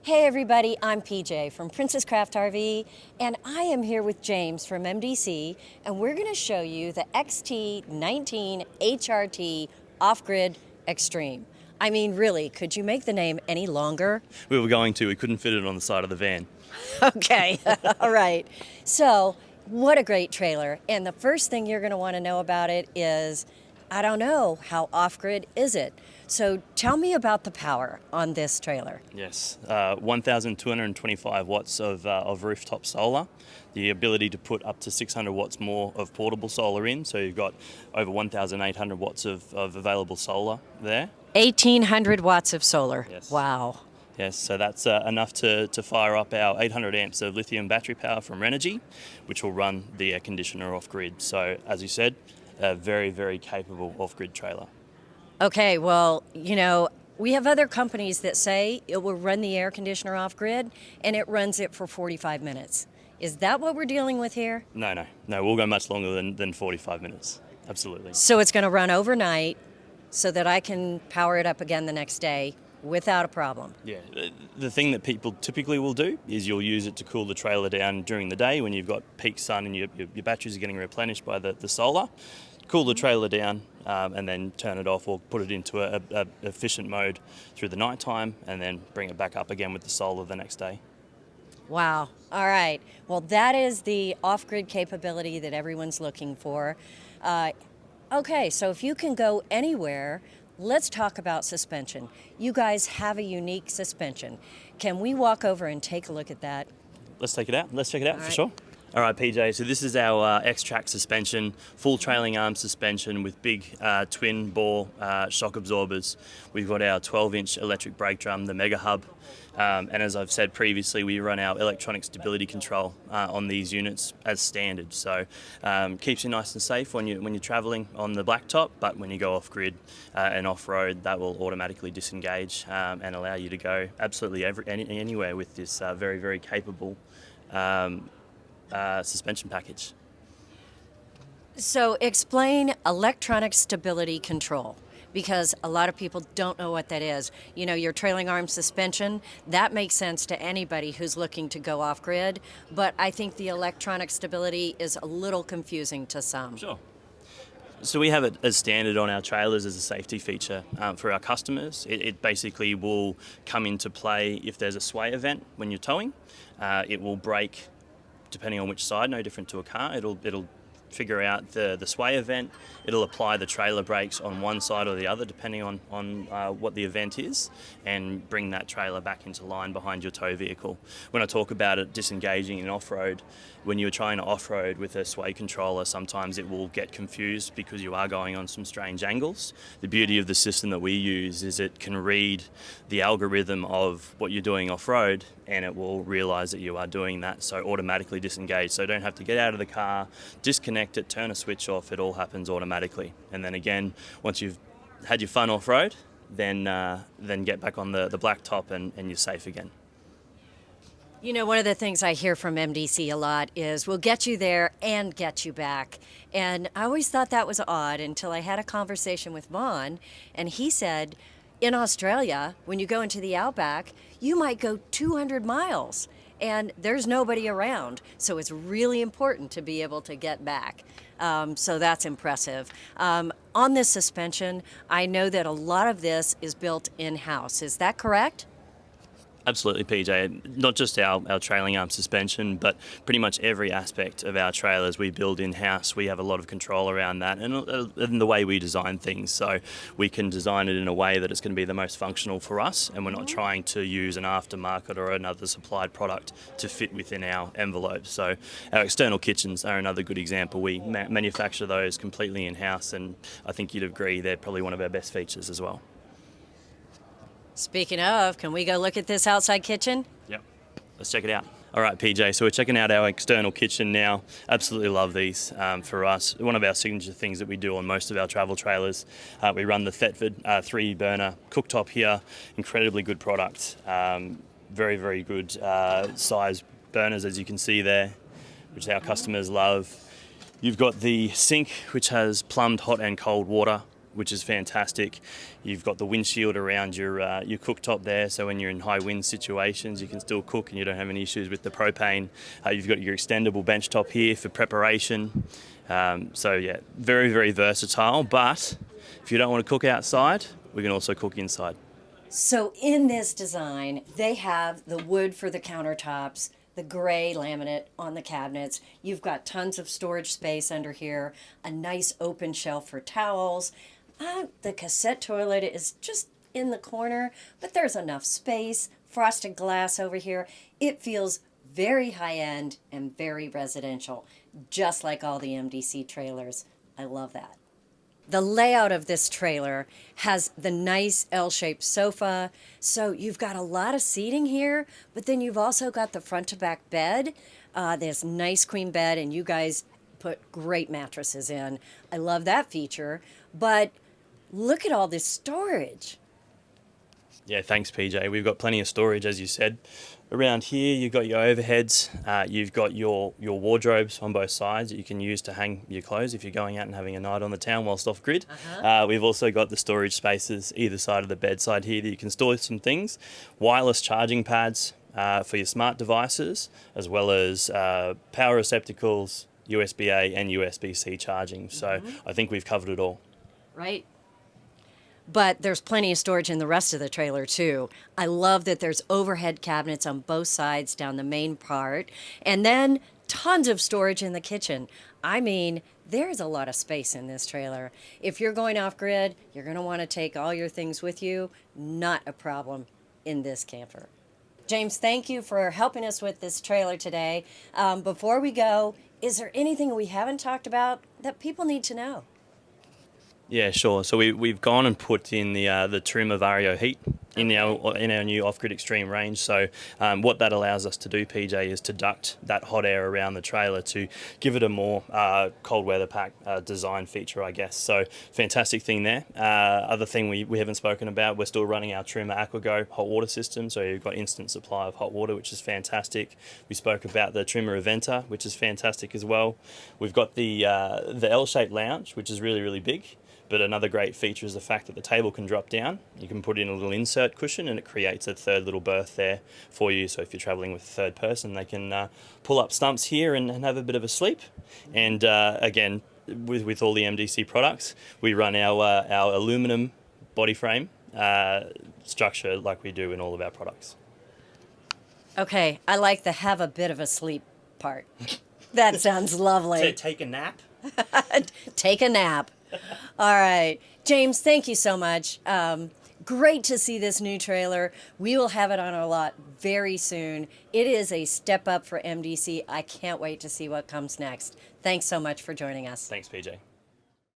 Hey everybody, I'm PJ from Princess Craft RV, and I am here with James from MDC, and we're going to show you the XT19HRT Off Grid Extreme. I mean, really, could you make the name any longer? We were going to, we couldn't fit it on the side of the van. Okay, all right. So, what a great trailer. And the first thing you're going to want to know about it is, I don't know, how off-grid is it? So tell me about the power on this trailer. Yes, 1,225 watts of rooftop solar, the ability to put up to 600 watts more of portable solar in, so you've got over 1,800 watts of available solar there. 1,800 watts of solar. Yes. Wow. Yes, so that's enough to fire up our 800 amps of lithium battery power from RENOGY, which will run the air conditioner off-grid. So, as you said, a very, very capable off-grid trailer. Okay, well, you know, we have other companies that say it will run the air conditioner off-grid, and it runs it for 45 minutes. Is that what we're dealing with here? No, we'll go much longer than 45 minutes. Absolutely. So it's going to run overnight so that I can power it up again the next day without a problem. Yeah, the thing that people typically will do is you'll use it to cool the trailer down during the day when you've got peak sun and your batteries are getting replenished by the solar. Cool the trailer down and then turn it off or put it into a efficient mode through the night time and then bring it back up again with the solar the next day. Wow. All right. Well, that is the off-grid capability that everyone's looking for. Okay, so if you can go anywhere, let's talk about suspension. You guys have a unique suspension. Can we walk over and take a look at that? Let's take it out. Let's check it out All for right. sure. All right, PJ, so this is our X-Track suspension, full trailing arm suspension with big twin bore shock absorbers. We've got our 12-inch electric brake drum, the Mega Hub, and as I've said previously, we run our electronic stability control on these units as standard. So keeps you nice and safe when you're traveling on the blacktop, but when you go off-grid and off-road, that will automatically disengage and allow you to go absolutely anywhere with this very, very capable suspension package. So explain electronic stability control, because a lot of people don't know what that is. You know, your trailing arm suspension, that makes sense to anybody who's looking to go off-grid, but I think the electronic stability is a little confusing to some. Sure. So we have it as standard on our trailers as a safety feature for our customers. It basically will come into play if there's a sway event when you're towing. It will brake depending on which side, no different to a car. It'll figure out the sway event. It'll apply the trailer brakes on one side or the other depending on what the event is, and bring that trailer back into line behind your tow vehicle. When I talk about it disengaging in off-road, when you're trying to off-road with a sway controller, sometimes it will get confused because you are going on some strange angles. The beauty of the system that we use is it can read the algorithm of what you're doing off-road, and it will realise that you are doing that, so automatically disengage. So you don't have to get out of the car, disconnect it, turn a switch off, it all happens automatically. And then again, once you've had your fun off-road, then get back on the blacktop and you're safe again. You know, one of the things I hear from MDC a lot is, we'll get you there and get you back. And I always thought that was odd until I had a conversation with Vaughn, and he said, in Australia, when you go into the outback, you might go 200 miles and there's nobody around. So it's really important to be able to get back. So that's impressive. On this suspension, I know that a lot of this is built in-house. Is that correct? Absolutely, PJ. Not just our trailing arm suspension, but pretty much every aspect of our trailers we build in-house. We have a lot of control around that and the way we design things. So we can design it in a way that it's going to be the most functional for us, and we're not trying to use an aftermarket or another supplied product to fit within our envelope. So our external kitchens are another good example. We manufacture those completely in-house, and I think you'd agree they're probably one of our best features as well. Speaking of, can we go look at this outside kitchen? Yep. Let's check it out. All right, PJ, so we're checking out our external kitchen now. Absolutely love these for us. One of our signature things that we do on most of our travel trailers. We run the Thetford 3-burner cooktop here. Incredibly good product. Very, very good size burners, as you can see there, which our customers love. You've got the sink, which has plumbed hot and cold water which is fantastic. You've got the windshield around your cooktop there, so when you're in high wind situations, you can still cook and you don't have any issues with the propane. You've got your extendable bench top here for preparation. So yeah, very, very versatile, but if you don't want to cook outside, we can also cook inside. So in this design, they have the wood for the countertops, the gray laminate on the cabinets. You've got tons of storage space under here, a nice open shelf for towels. The cassette toilet is just in the corner, but there's enough space. Frosted glass over here. It feels very high-end and very residential, just like all the MDC trailers. I love that. The layout of this trailer has the nice L-shaped sofa, so you've got a lot of seating here, but then you've also got the front to back bed, this nice queen bed, and you guys put great mattresses in. I love that feature, but look at all this storage. Yeah, thanks, PJ. We've got plenty of storage, as you said. Around here, you've got your overheads. You've got your wardrobes on both sides that you can use to hang your clothes if you're going out and having a night on the town whilst off grid. We've also got the storage spaces either side of the bedside here that you can store some things. Wireless charging pads for your smart devices, as well as power receptacles, USB-A and USB-C charging. So I think we've covered it all. Right. But there's plenty of storage in the rest of the trailer, too. I love that there's overhead cabinets on both sides down the main part, and then tons of storage in the kitchen. I mean, there's a lot of space in this trailer. If you're going off-grid, you're going to want to take all your things with you. Not a problem in this camper. James, thank you for helping us with this trailer today. Before we go, is there anything we haven't talked about that people need to know? Yeah, sure. So we've gone and put in the Truma VarioHeat in our new Off Grid Extreme range. So what that allows us to do, PJ, is to duct that hot air around the trailer to give it a more cold weather pack design feature, I guess. So fantastic thing there. Other thing we haven't spoken about, we're still running our Truma AquaGo hot water system. So you've got instant supply of hot water, which is fantastic. We spoke about the Truma Eventer, which is fantastic as well. We've got the L-shaped lounge, which is really, really big. But another great feature is the fact that the table can drop down. You can put in a little insert cushion and it creates a third little berth there for you. So if you're traveling with a third person, they can pull up stumps here and have a bit of a sleep. And again, with all the MDC products, we run our aluminum body frame structure like we do in all of our products. Okay, I like the have a bit of a sleep part. That sounds lovely. Take a nap? Take a nap. All right. James, thank you so much. Great to see this new trailer. We will have it on our lot very soon. It is a step up for MDC. I can't wait to see what comes next. Thanks so much for joining us. Thanks, PJ.